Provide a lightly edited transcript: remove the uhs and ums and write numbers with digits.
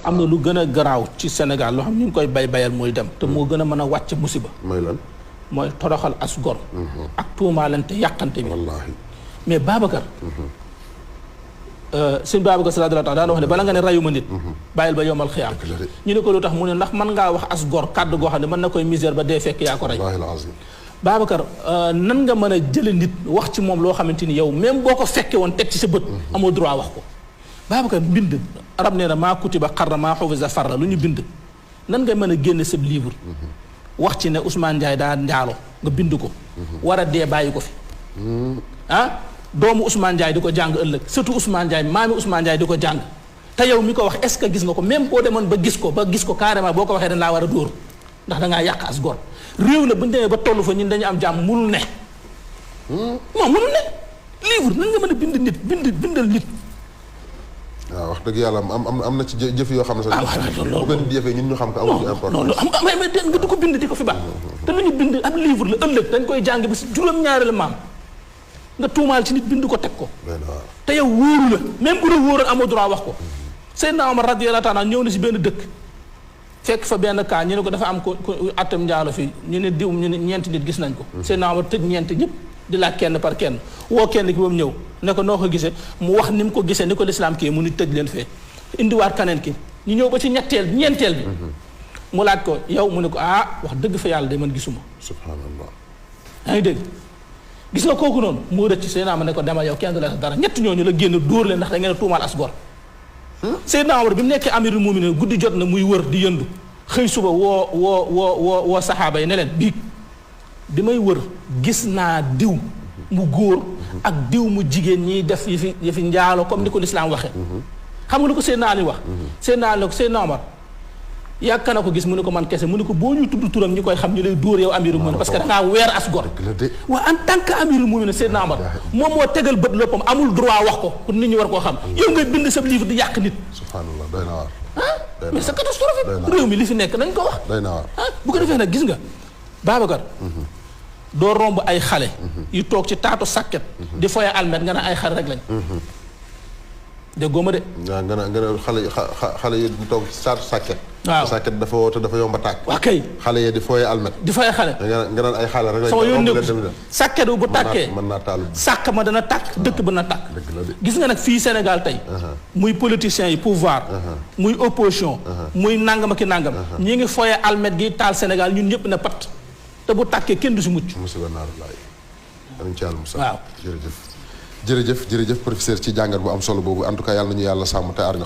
am na lu gën a garaaw ci Sénégal loo xam ñu ngi koy bayal mooy dem te moo gën a mën a wàcc musiba. mooy lan. mooy toroxal as gor. ak tuumaalante yàqante bi. wallaahi. mais Babacar. sëñ Babacar sallallahu alayhi wa sallam daan wax ne bala nga ne rayuma nit. bàyyil ba yomal xiyaam. ñu ne ko lu tax mu ne ndax mën ngaa wax as gor kàddu goo xam ne mën na koy misère ba dee fekk yaa ko rey. wallaahi al-azim. Babacar nan nga mën a jële nit wax ci moom loo xamante ni yow même boo ko fekkee woon teg ci sa bët. amoo droit wax ko. Babacar mbind arab nee na maa kutiba xarra maa xufisa farra lu ñu bind nan nga mën a génne sa livre. wax ci ne Ousmane Ndiaye daa njaalo nga bind ko. war a dee bàyyi ko fi. doomu Ousmane Ndiaye di ko jàng ëllëg surtout Ousmane Ndiaye maami Ousmane Ndiaye di ko jàng te yow mi ko wax est-ce que gis nga ko même boo demoon ba gis ko carrément boo ko waxee dañ laa war a dóor ndax da ngaa yàq as gor réew la bu ñu demee ba tollu fa ñun dañu am jàmm munul ne. moom munul ne livre nan nga mën a bind nit bindal nit. waaw wax dëgg yàlla am na ci jëf yoo xam ne sax. bu ko nit di jëfee ñun ñu xam ko amuñu importance. non mais nga du ko bind di ko fi baax. te lu ñu bind ab livre la ëllëg dañ koy jàng bi si juróom-ñaareelu maam nga tuumaal ci nit bind ko teg ko. te yow wóoru la même bu la wóoroon amoo droit wax ko. Seydina Omar radiyallahu taala ñëw na si benn dëkk fekk fa benn cas ñu ne ko dafa am ko atam njaalo fii ñu ne diw ñu ne ñeenti nit gis nañ ko. Seydina Omar tëj ñeenti ñëpp di laaj kenn par kenn woo kenn ki ba mu ñëw ne ko noo ko gisee mu wax ni mu ko gisee ni ko lislaam kii mu ni tëj leen fee indiwaat kaneen ki ñu ñëw ba ci ñeenteel bi. mu laaj ko yow mu ne ko wax dëgg fa yàlla de man gisuma. subhanallah. yaa ngi dégg. gis nga kooku noonu moo rëcc Seydina Omar ne ko demal yow kenn du la dara ñett ñooñu la génn dóor leen ndax da ngeen a tuumaal as gor. Seydina Omar bi mu nekkee amirul mu'minin guddi jot na muy wër di yëndu xëy suba woo saxaaba yi ne leen biig bi may wër gis naa diw mu góor ak diw mu jigéen ñiy def yi fi njaalo comme ni ko lislaam waxee. xam nga lu ko Seydina Ali wax. Seydina Ali ne ko Seydina Omar yàgg na ko gis mu ne ko man kese mu ne ko boo ñuy tudd turam ñu koy xam ñu lay dóor yow amirul mu'minin parce que da ngaa weer as gor. waaw en tant que amirul mu'minin Seydina Omar moom moo tegal bët léppam amul droit wax ko pour nit ñi war koo xam yow ngay bind sa livre di yàq nit. subhanallah doy na waar. mais c'est catastrophe réew mi li fi nekk nañ ko wax. doy na waar bu ko defee nag gis nga Babacar. doo romb ay xale. yu toog ci taatu sàkket. di foye almet nga ne ay xale rek lañ. déggoo ma de. waaw nga ne xale yi di toog ci taatu sàkket. waaw sàkket dafa woote dafa yomb a tàkk. waa kay xale yi di foye almet. di foye xale. nga naan ay xale rek lañ. sama yoon nekku sàkket bu tàkkee mën naa taal sàkk ma dana tàkk dëkk ba na tàkk. dëgg la de. gis nga nag fii Sénégal tey. muy politiciens yi pouvoir. muy opposition. muy nangam ak i nangam. ñi ngi foye almet gi taal Sénégal ñun ñëpp na pat. te bu tàkkee kenn du si mucc. musiba naaru laay. danañ ci yàlla musa. waaw jërëjëf professeur ci jàngat bu am solo boobu en tout cas yàlla nañu yàlla sàmm te aar ñu